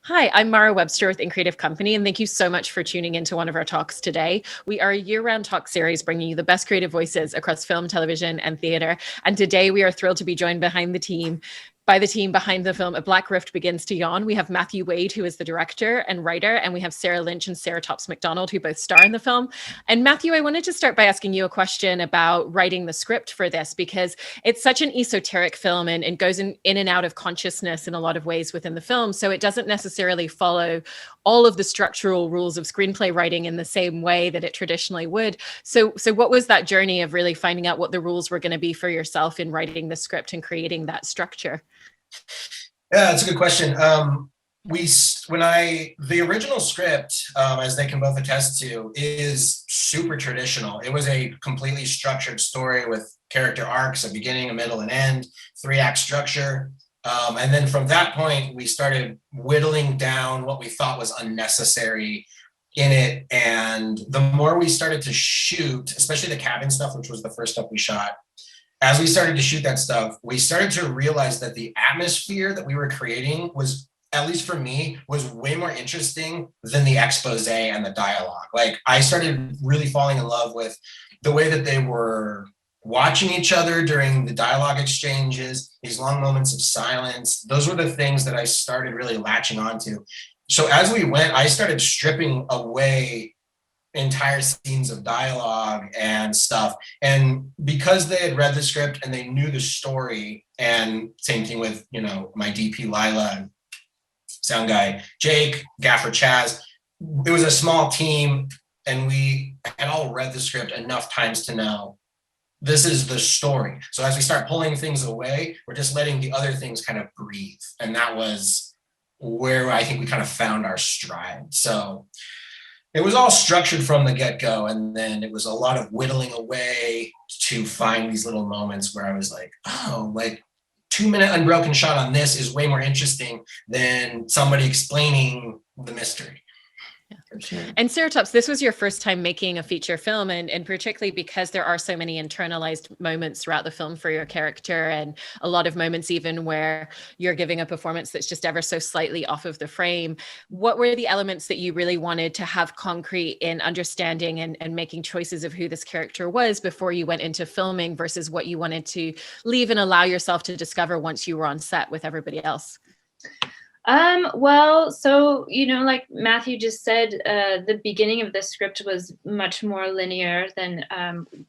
Hi, I'm Mara Webster with In Creative Company, and thank you so much for tuning into one of our talks today. We are a year-round talk series bringing you the best creative voices across film, television, and theater. And today we are thrilled to be joined by the team behind the film A Black Rift Begins to Yawn. We have Matthew Wade, who is the director and writer, and we have Sarah Lynch and Saratops McDonald, who both star in the film. And Matthew, I wanted to start by asking you a question about writing the script for this, because it's such an esoteric film and goes in and out of consciousness in a lot of ways within the film. So it doesn't necessarily follow all of the structural rules of screenplay writing in the same way that it traditionally would. So what was that journey of really finding out what the rules were going to be for yourself in writing the script and creating that structure? Yeah, that's a good question. The original script, as they can both attest to, is super traditional. It was a completely structured story with character arcs, a beginning, a middle, and end, 3-act structure. And then from that point, we started whittling down what we thought was unnecessary in it. And the more we started to shoot, especially the cabin stuff, which was the first stuff we shot, as we started to shoot that stuff, we started to realize that the atmosphere that we were creating was, at least for me, was way more interesting than the expose and the dialogue. Like, I started really falling in love with the way that they were watching each other during the dialogue exchanges, these long moments of silence. Those were the things that I started really latching onto. So as we went, I started stripping away entire scenes of dialogue and stuff. And because they had read the script and they knew the story, and same thing with, my DP Lila and sound guy Jake, gaffer Chaz, it was a small team, and we had all read the script enough times to know this is the story. So as we start pulling things away, we're just letting the other things kind of breathe. And that was where I think we kind of found our stride. So it was all structured from the get-go, and then it was a lot of whittling away to find these little moments where I was like, oh, like 2-minute unbroken shot on this is way more interesting than somebody explaining the mystery. Yeah. Sure. And Saratops, this was your first time making a feature film, and particularly because there are so many internalized moments throughout the film for your character, and a lot of moments even where you're giving a performance that's just ever so slightly off of the frame. What were the elements that you really wanted to have concrete in understanding and making choices of who this character was before you went into filming versus what you wanted to leave and allow yourself to discover once you were on set with everybody else? Well, so, like Matthew just said, the beginning of the script was much more linear than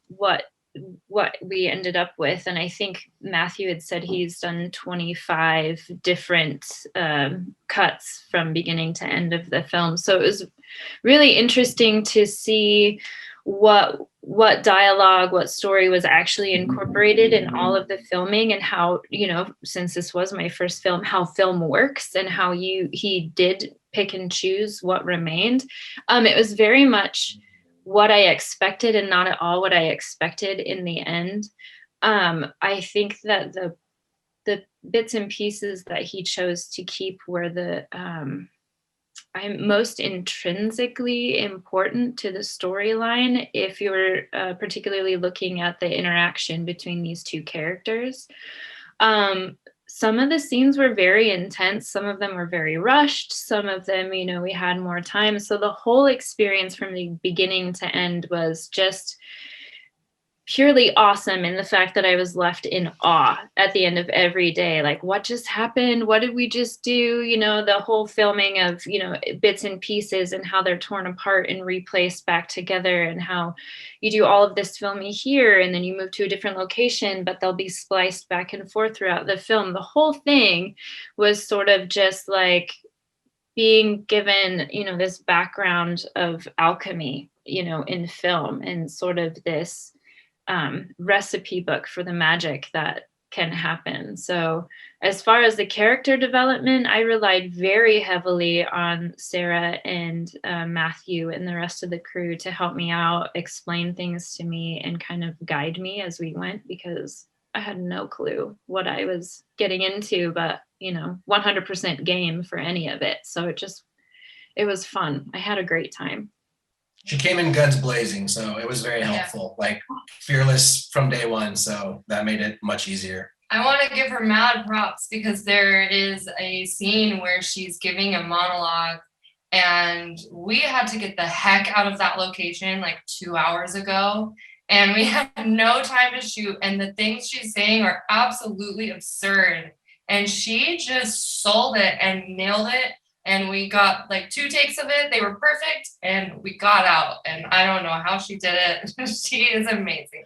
what we ended up with. And I think Matthew had said he's done 25 different cuts from beginning to end of the film. So it was really interesting to see what dialogue, what story was actually incorporated in all of the filming, and how, since this was my first film, how film works and how he did pick and choose what remained. It was very much what I expected and not at all what I expected in the end. I think that the bits and pieces that he chose to keep were the I'm most intrinsically important to the storyline if you're particularly looking at the interaction between these two characters. Some of the scenes were very intense. Some of them were very rushed. Some of them, we had more time. So the whole experience from the beginning to end was just purely awesome, in the fact that I was left in awe at the end of every day. Like, what just happened? What did we just do? The whole filming of, bits and pieces, and how they're torn apart and replaced back together, and how you do all of this filming here and then you move to a different location, but they'll be spliced back and forth throughout the film. The whole thing was sort of just like being given, this background of alchemy, in film, and sort of this recipe book for the magic that can happen. So as far as the character development, I relied very heavily on Sara and Matthew and the rest of the crew to help me out, explain things to me, and kind of guide me as we went, because I had no clue what I was getting into, but 100% game for any of it. So it was fun. I had a great time. She came in guns blazing, so it was very helpful. Yeah. Like, fearless from day one, so that made it much easier. I want to give her mad props because there is a scene where she's giving a monologue, and we had to get the heck out of that location like 2 hours ago, and we had no time to shoot, and the things she's saying are absolutely absurd, and she just sold it and nailed it, and we got like 2 takes of it. They were perfect, and we got out, and I don't know how she did it. She is amazing.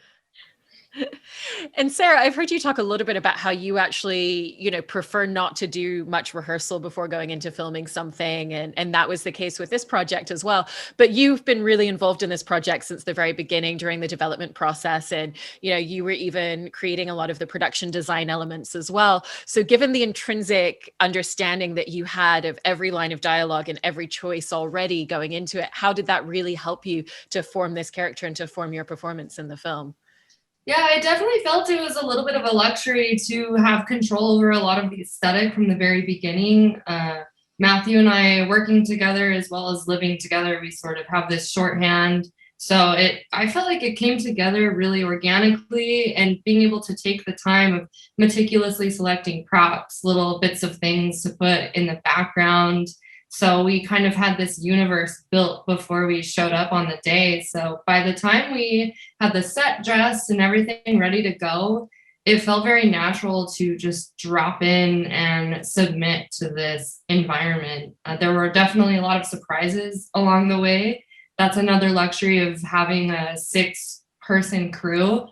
And Sarah, I've heard you talk a little bit about how you actually, prefer not to do much rehearsal before going into filming something. And that was the case with this project as well. But you've been really involved in this project since the very beginning during the development process. And, you were even creating a lot of the production design elements as well. So given the intrinsic understanding that you had of every line of dialogue and every choice already going into it, how did that really help you to form this character and to form your performance in the film? Yeah, I definitely felt it was a little bit of a luxury to have control over a lot of the aesthetic from the very beginning. Matthew and I working together as well as living together, we sort of have this shorthand. So I felt like it came together really organically, and being able to take the time of meticulously selecting props, little bits of things to put in the background. So we kind of had this universe built before we showed up on the day. So by the time we had the set dressed and everything ready to go, it felt very natural to just drop in and submit to this environment. There were definitely a lot of surprises along the way. That's another luxury of having a 6-person crew.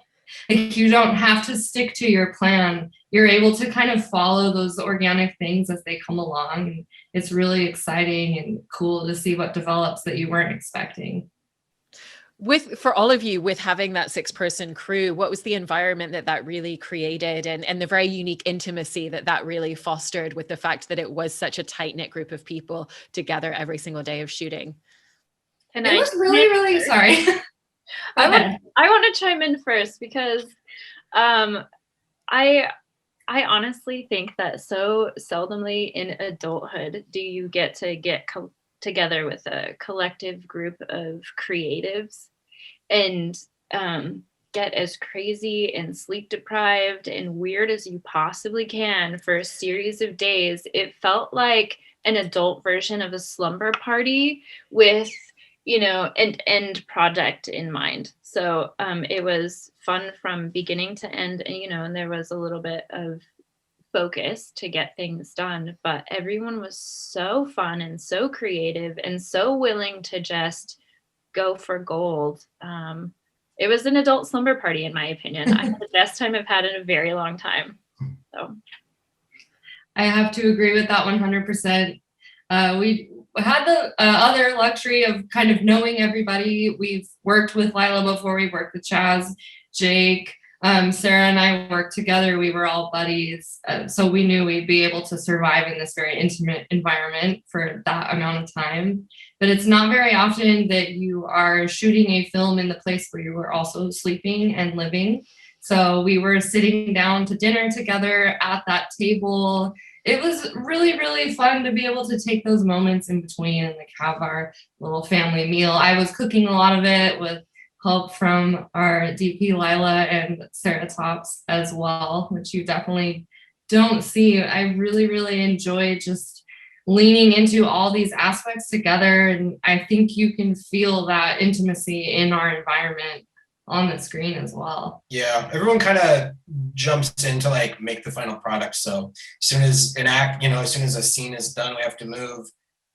Like, you don't have to stick to your plan. You're able to kind of follow those organic things as they come along. It's really exciting and cool to see what develops that you weren't expecting. For all of you, with having that 6-person crew, what was the environment that really created, and the very unique intimacy that really fostered, with the fact that it was such a tight-knit group of people together every single day of shooting? And it was really, really, sorry. I want to chime in first because I honestly think that so seldomly in adulthood do you get together with a collective group of creatives and get as crazy and sleep deprived and weird as you possibly can for a series of days. It felt like an adult version of a slumber party with an end project in mind. So it was fun from beginning to end, and there was a little bit of focus to get things done, but everyone was so fun and so creative and so willing to just go for gold. It was an adult slumber party, in my opinion. I had the best time I've had in a very long time. So I have to agree with that 100%. We had the other luxury of kind of knowing everybody. We've worked with Lila before. We worked with Chaz, Jake, Sarah and I worked together. We were all buddies. So we knew we'd be able to survive in this very intimate environment for that amount of time. But it's not very often that you are shooting a film in the place where you were also sleeping and living. So we were sitting down to dinner together at that table. It was really, really fun to be able to take those moments in between and like have our little family meal. I was cooking a lot of it with help from our DP Lila and Saratops as well, which you definitely don't see. I really, really enjoy just leaning into all these aspects together. And I think you can feel that intimacy in our environment on the screen as well. Yeah, everyone kind of jumps in to like make the final product. So as soon as as soon as a scene is done, we have to move.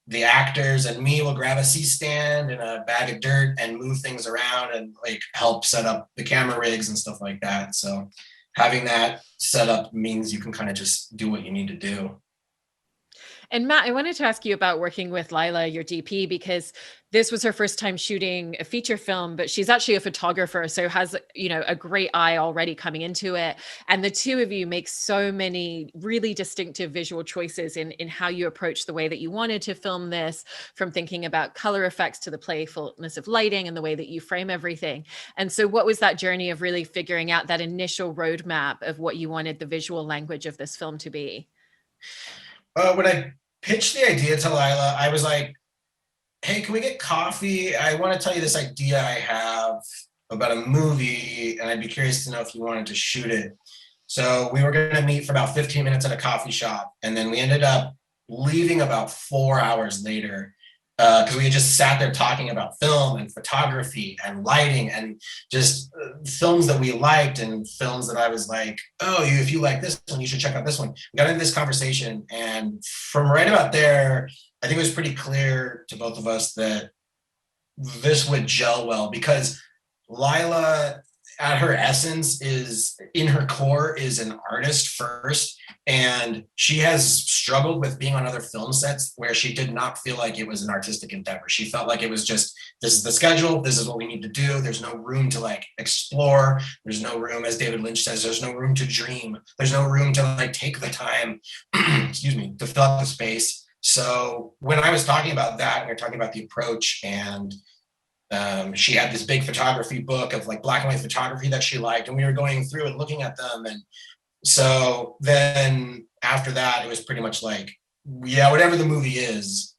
The actors and me will grab a C-stand and a bag of dirt and move things around and like help set up the camera rigs and stuff like that. So having that set up means you can kind of just do what you need to do. And Matt, I wanted to ask you about working with Lila, your DP, because this was her first time shooting a feature film, but she's actually a photographer, so has, a great eye already coming into it. And the two of you make so many really distinctive visual choices in how you approach the way that you wanted to film this, from thinking about color effects to the playfulness of lighting and the way that you frame everything. And so what was that journey of really figuring out that initial roadmap of what you wanted the visual language of this film to be? When I pitched the idea to Lila, I was like, hey, can we get coffee? I want to tell you this idea I have about a movie, and I'd be curious to know if you wanted to shoot it. So we were going to meet for about 15 minutes at a coffee shop. And then we ended up leaving about 4 hours later because we had just sat there talking about film and photography and lighting and just films that we liked and films that I was like, oh, if you like this one, you should check out this one. We got into this conversation. And from right about there, I think it was pretty clear to both of us that this would gel well because Lila, at her essence, is in her core is an artist first, and she has struggled with being on other film sets where she did not feel like it was an artistic endeavor. She felt like it was just, this is the schedule, this is what we need to do. There's no room to like explore. There's no room, as David Lynch says, there's no room to dream. There's no room to like take the time, excuse me, to fill out the space. So when I was talking about that, and we were talking about the approach, and she had this big photography book of like black and white photography that she liked, and we were going through and looking at them. And so then after that, it was pretty much like, yeah, whatever the movie is,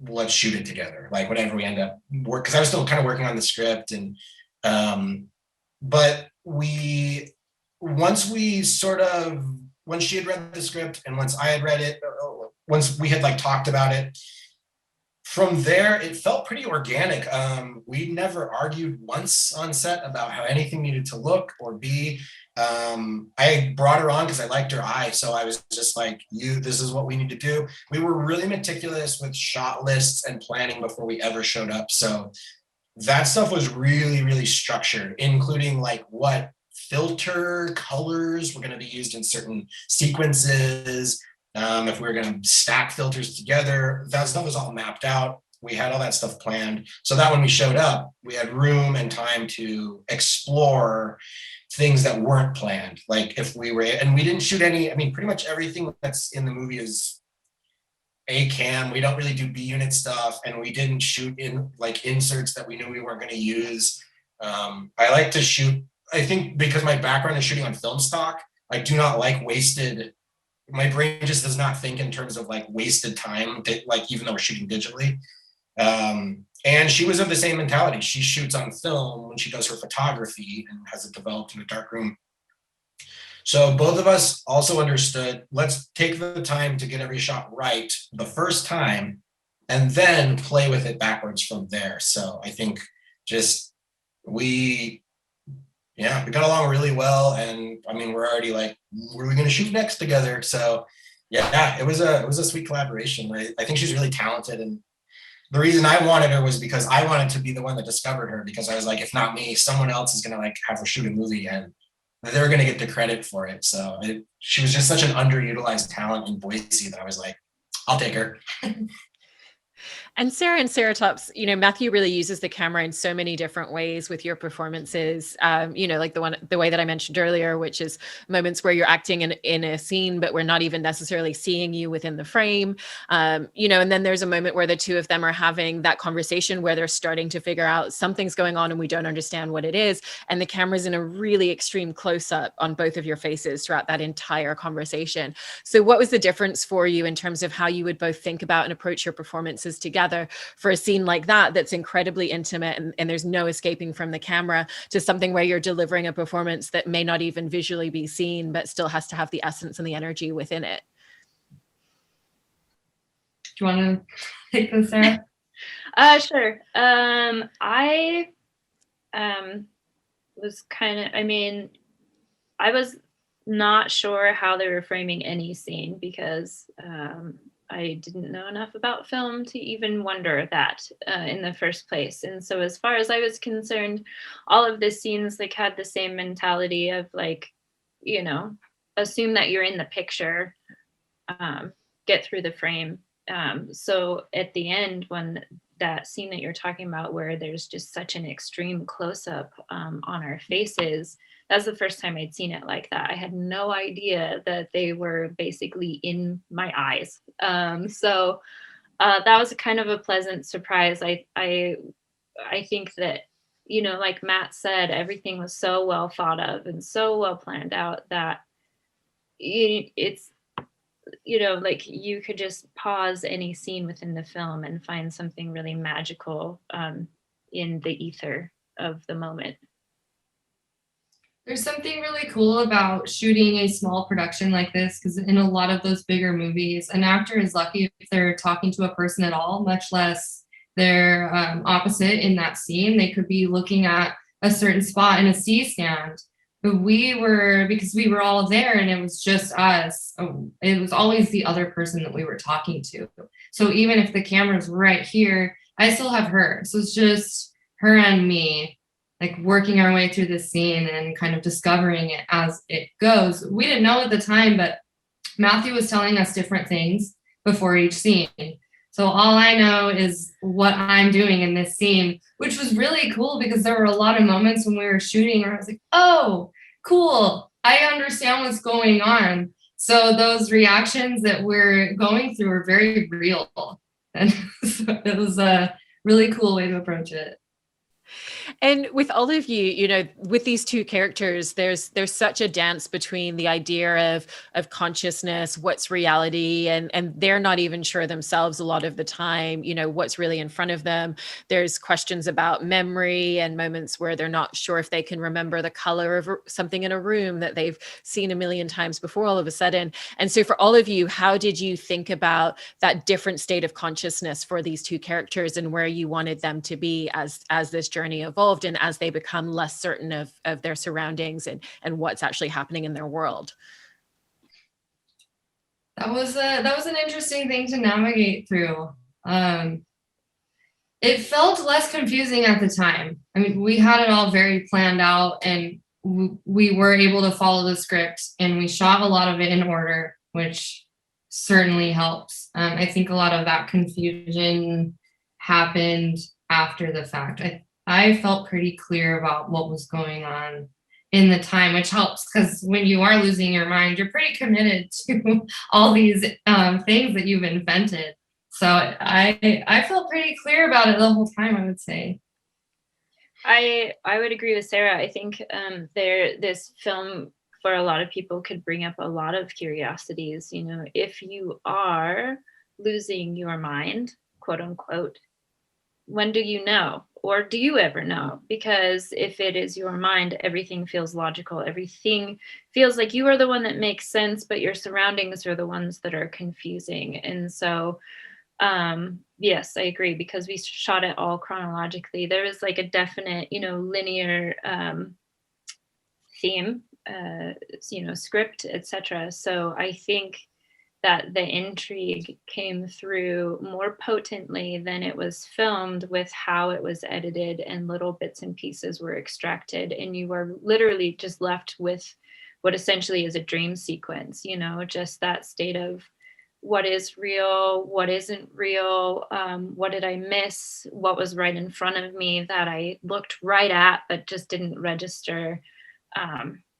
let's shoot it together. Like whatever we end up work, because I was still kind of working on the script, and but once she had read the script and once I had read it, once we had like talked about it, from there, it felt pretty organic. We never argued once on set about how anything needed to look or be. I brought her on because I liked her eye. So I was just like, this is what we need to do. We were really meticulous with shot lists and planning before we ever showed up. So that stuff was really, really structured, including like what filter colors were going to be used in certain sequences. If we were going to stack filters together, that stuff was all mapped out. We had all that stuff planned. So that when we showed up, we had room and time to explore things that weren't planned. Like if we were, and we didn't shoot any, I mean, pretty much everything that's in the movie is A cam. We don't really do B unit stuff. And we didn't shoot in like inserts that we knew we weren't going to use. I like to shoot, I think because my background is shooting on film stock, I do not like wasted, my brain just does not think in terms of like wasted time, like even though we're shooting digitally. And she was of the same mentality. She shoots on film when she does her photography and has it developed in a dark room. So both of us also understood, let's take the time to get every shot right the first time and then play with it backwards from there. So I think just we got along really well. And I mean, we're already like, where are we going to shoot next together? So yeah, it was a sweet collaboration. I think she's really talented. And the reason I wanted her was because I wanted to be the one that discovered her, because I was like, if not me, someone else is going to like have her shoot a movie and they're going to get the credit for it. So she was just such an underutilized talent in Boise that I was like, I'll take her. And Sara and Saratops, Matthew really uses the camera in so many different ways with your performances. Like the way that I mentioned earlier, which is moments where you're acting in a scene, but we're not even necessarily seeing you within the frame. And then there's a moment where the two of them are having that conversation where they're starting to figure out something's going on and we don't understand what it is. And the camera's in a really extreme close-up on both of your faces throughout that entire conversation. So what was the difference for you in terms of how you would both think about and approach your performances together for a scene like that that's incredibly intimate and there's no escaping from the camera, to something where you're delivering a performance that may not even visually be seen but still has to have the essence and the energy within it? Do you want to take this, Sara? Sure. I was I was not sure how they were framing any scene because I didn't know enough about film to even wonder that in the first place. And so as far as I was concerned, all of the scenes like had the same mentality of like, assume that you're in the picture, get through the frame. So at the end, when that scene that you're talking about where there's just such an extreme close-up on our faces, that's the first time I'd seen it like that. I had no idea that they were basically in my eyes. So that was kind of a pleasant surprise. I think that, like Matt said, everything was so well thought of and so well planned out that it's, like you could just pause any scene within the film and find something really magical in the ether of the moment. There's something really cool about shooting a small production like this, because in a lot of those bigger movies, an actor is lucky if they're talking to a person at all, much less their opposite in that scene. They could be looking at a certain spot in a C stand. But because we were all there and it was just us, it was always the other person that we were talking to. So even if the camera's right here, I still have her. So it's just her and me, like working our way through the scene and kind of discovering it as it goes. We didn't know at the time, but Matthew was telling us different things before each scene. So all I know is what I'm doing in this scene, which was really cool because there were a lot of moments when we were shooting where I was like, oh, cool, I understand what's going on. So those reactions that we're going through are very real. And so it was a really cool way to approach it. And with all of you, you know, with these two characters, there's such a dance between the idea of consciousness, what's reality, and they're not even sure themselves a lot of the time, you know, what's really in front of them. There's questions about memory and moments where they're not sure if they can remember the color of something in a room that they've seen a million times before all of a sudden. And so for all of you, how did you think about that different state of consciousness for these two characters and where you wanted them to be as this journey evolved and as they become less certain of their surroundings and what's actually happening in their world? That was an interesting thing to navigate through. It felt less confusing at the time. I mean, we had it all very planned out and we were able to follow the script and we shot a lot of it in order, which certainly helps. I think a lot of that confusion happened after the fact. I felt pretty clear about what was going on in the time, which helps because when you are losing your mind, you're pretty committed to all these things that you've invented. So I felt pretty clear about it the whole time, I would say. I would agree with Sarah. I think this film for a lot of people could bring up a lot of curiosities. You know, if you are losing your mind, quote unquote, when do you know? Or do you ever know? Because if it is your mind, everything feels logical. Everything feels like you are the one that makes sense, but your surroundings are the ones that are confusing. And so, yes, I agree, because we shot it all chronologically. There is like a definite, you know, linear theme, you know, script, etc. So I think that the intrigue came through more potently than it was filmed with how it was edited, and little bits and pieces were extracted, and you were literally just left with what essentially is a dream sequence, you know, just that state of what is real, what isn't real, what did I miss, what was right in front of me that I looked right at but just didn't register.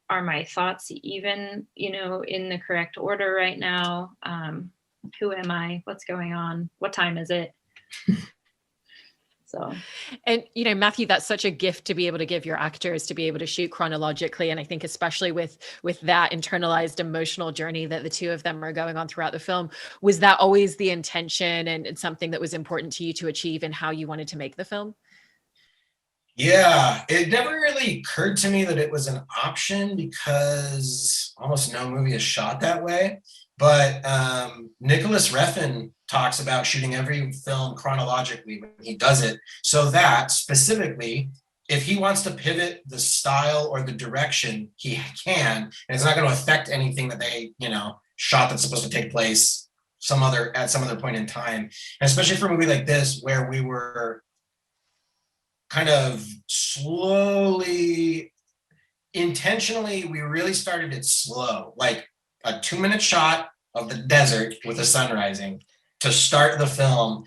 Are my thoughts even, you know, in the correct order right now? Who am I? What's going on? What time is it? So, and you know, Matthew, that's such a gift to be able to give your actors, to be able to shoot chronologically. And I think especially with that internalized emotional journey that the two of them are going on throughout the film, was that always the intention and something that was important to you to achieve in how you wanted to make the film? Yeah, it never really occurred to me that it was an option because almost no movie is shot that way. But Nicholas Refn talks about shooting every film chronologically when he does it, so that specifically, if he wants to pivot the style or the direction, he can, and it's not going to affect anything that they, you know, shot that's supposed to take place at some other point in time. And especially for a movie like this, where we were kind of slowly, intentionally, we really started it slow, like a 2-minute shot of the desert with the sun rising to start the film.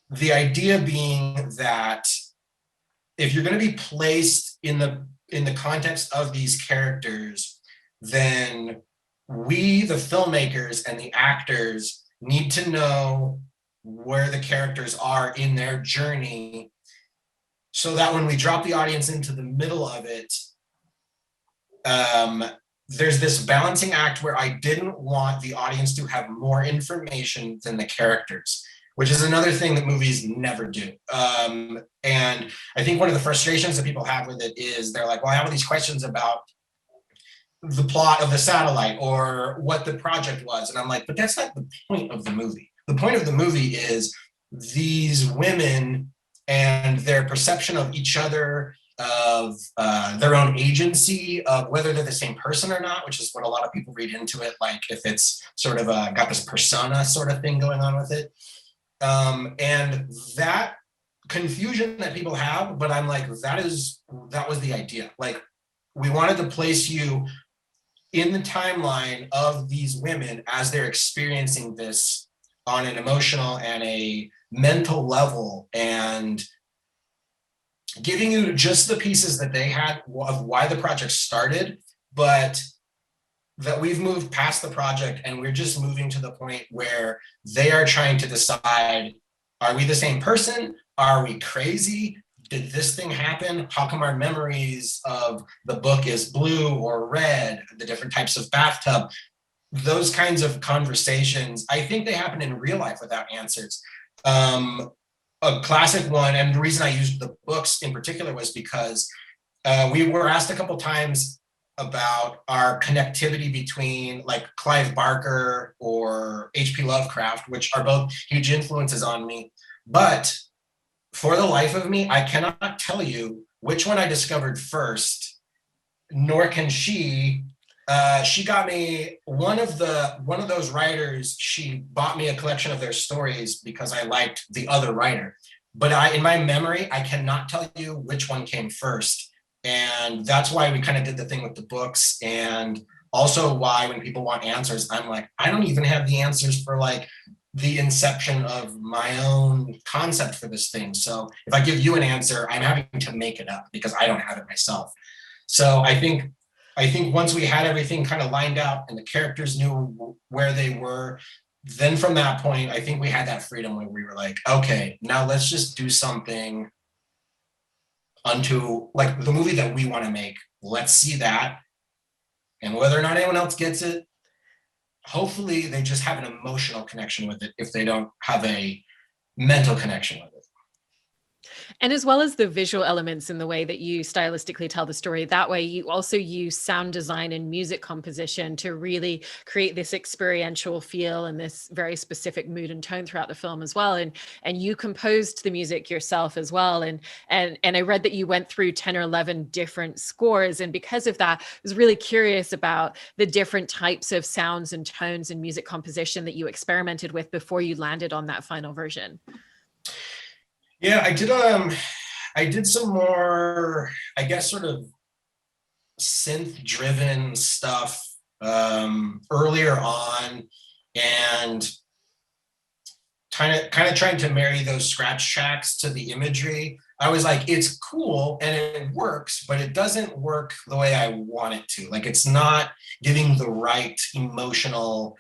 The idea being that if you're going to be placed in the context of these characters, then we, the filmmakers and the actors, need to know where the characters are in their journey, so that when we drop the audience into the middle of it, there's this balancing act where I didn't want the audience to have more information than the characters, which is another thing that movies never do. And I think one of the frustrations that people have with it is they're like, well, I have all these questions about the plot of the satellite or what the project was. And I'm like, but that's not the point of the movie. The point of the movie is these women and their perception of each other, of their own agency, of whether they're the same person or not, which is what a lot of people read into it, like if it's sort of got this persona sort of thing going on with it. And that confusion that people have, but I'm like, that was the idea. Like, we wanted to place you in the timeline of these women as they're experiencing this on an emotional and a mental level, and giving you just the pieces that they had of why the project started, but that we've moved past the project and we're just moving to the point where they are trying to decide, are we the same person? Are we crazy? Did this thing happen? How come our memories of the book is blue or red, the different types of bathtub? Those kinds of conversations, I think they happen in real life without answers. A classic one, and the reason I used the books in particular was because we were asked a couple times about our connectivity between like Clive Barker or H.P. Lovecraft, which are both huge influences on me. But for the life of me, I cannot tell you which one I discovered first, nor can she. She got me one of those writers. She bought me a collection of their stories because I liked the other writer. But in my memory, I cannot tell you which one came first. And that's why we kind of did the thing with the books, and also why when people want answers, I'm like, I don't even have the answers for like the inception of my own concept for this thing. So if I give you an answer, I'm having to make it up because I don't have it myself. So I think once we had everything kind of lined out and the characters knew where they were, then from that point, I think we had that freedom where we were like, okay, now let's just do something unto like the movie that we want to make. Let's see that. And whether or not anyone else gets it, hopefully they just have an emotional connection with it if they don't have a mental connection with it. And as well as the visual elements in the way that you stylistically tell the story, that way you also use sound design and music composition to really create this experiential feel and this very specific mood and tone throughout the film as well. And you composed the music yourself as well. And I read that you went through 10 or 11 different scores. And because of that, I was really curious about the different types of sounds and tones and music composition that you experimented with before you landed on that final version. Yeah, I did some more, I guess, sort of synth-driven stuff earlier on, and kind of trying to marry those scratch tracks to the imagery. I was like, it's cool and it works, but it doesn't work the way I want it to. Like, it's not giving the right emotional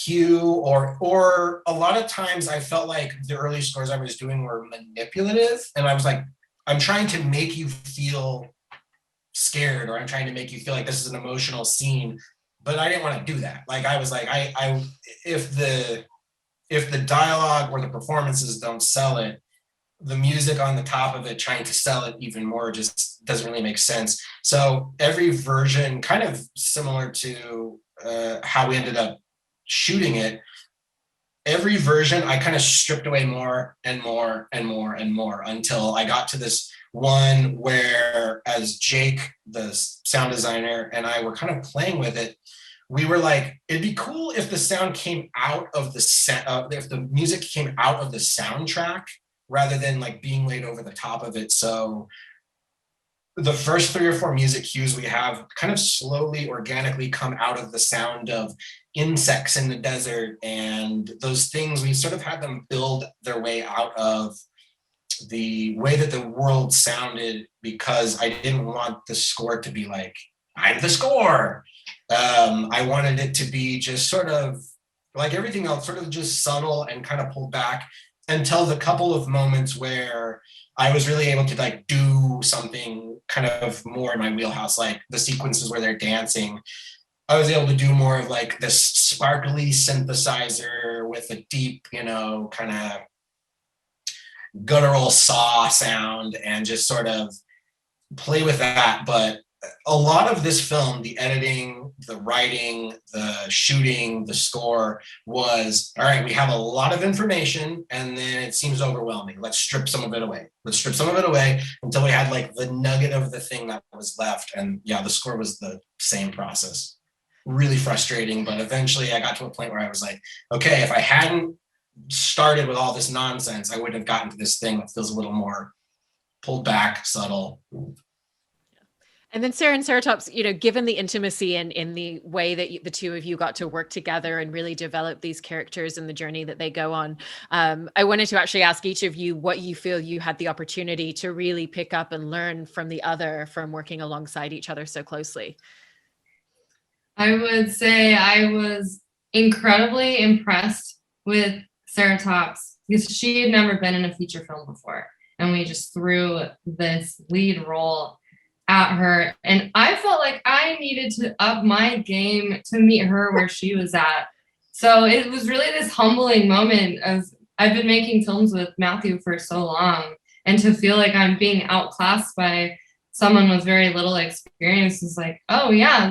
cue, or a lot of times I felt like the early scores I was doing were manipulative, and I was like, I'm trying to make you feel scared, or I'm trying to make you feel like this is an emotional scene, but I didn't want to do that. Like, I was like, I if the dialogue or the performances don't sell it, the music on the top of it trying to sell it even more just doesn't really make sense. So every version, kind of similar to how we ended up shooting it, every version I kind of stripped away more and more and more and more until I got to this one where, as Jake, the sound designer, and I were kind of playing with it, we were like, it'd be cool if the sound came out of the if the music came out of the soundtrack rather than like being laid over the top of it. So the first 3 or 4 music cues we have kind of slowly, organically come out of the sound of insects in the desert, and those things, we sort of had them build their way out of the way that the world sounded, because I didn't want the score to be like, I'm the score. I wanted it to be just sort of like everything else, sort of just subtle and kind of pulled back until the couple of moments where I was really able to like do something kind of more in my wheelhouse, like the sequences where they're dancing. I was able to do more of like this sparkly synthesizer with a deep, kind of guttural saw sound, and just sort of play with that, but a lot of this film, the editing, the writing, the shooting, the score was, all right, we have a lot of information and then it seems overwhelming. Let's strip some of it away. Let's strip some of it away until we had like the nugget of the thing that was left. And yeah, the score was the same process. Really frustrating, but eventually I got to a point where I was like, okay, if I hadn't started with all this nonsense, I wouldn't have gotten to this thing that feels a little more pulled back, subtle. And then Sara and Saratops, given the intimacy and in the way that the two of you got to work together and really develop these characters and the journey that they go on, I wanted to actually ask each of you what you feel you had the opportunity to really pick up and learn from the other from working alongside each other so closely. I would say I was incredibly impressed with Saratops because she had never been in a feature film before. And we just threw this lead role at her. And I felt like I needed to up my game to meet her where she was at. So it was really this humbling moment of I've been making films with Matthew for so long, and to feel like I'm being outclassed by someone with very little experience is like, oh yeah,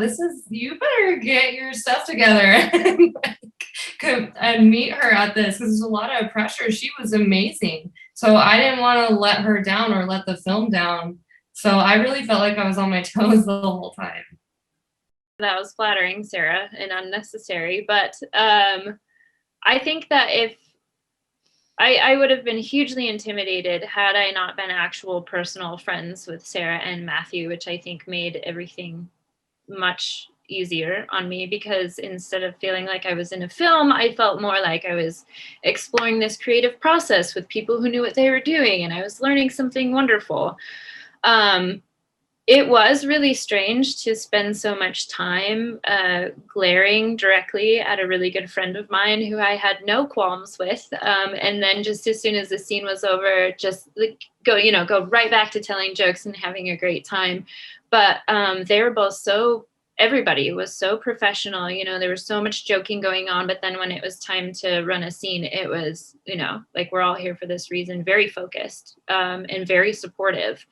you better get your stuff together and meet her at this, because there's a lot of pressure. She was amazing. So I didn't want to let her down or let the film down. So I really felt like I was on my toes the whole time. That was flattering, Sara, and unnecessary. But I think that if I would have been hugely intimidated had I not been actual personal friends with Sara and Matthew, which I think made everything much easier on me, because instead of feeling like I was in a film, I felt more like I was exploring this creative process with people who knew what they were doing, and I was learning something wonderful. It was really strange to spend so much time glaring directly at a really good friend of mine who I had no qualms with. And then just as soon as the scene was over, just go right back to telling jokes and having a great time. But they were both everybody was so professional. There was so much joking going on. But then when it was time to run a scene, it was, like, we're all here for this reason, very focused and very supportive.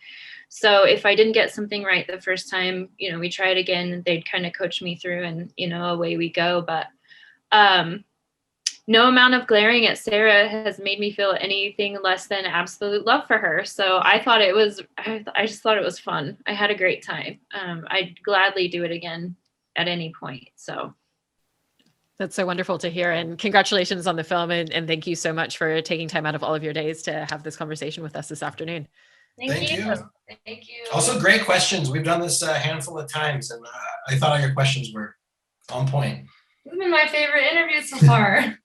So if I didn't get something right the first time, we try it again, they'd kind of coach me through, and, away we go. But no amount of glaring at Sara has made me feel anything less than absolute love for her. So I just thought it was fun. I had a great time. I'd gladly do it again at any point. So. That's so wonderful to hear. And congratulations on the film. And thank you so much for taking time out of all of your days to have this conversation with us this afternoon. Thank you. Thank you. Also, great questions. We've done this a handful of times, and I thought all your questions were on point. This has been my favorite interview so far.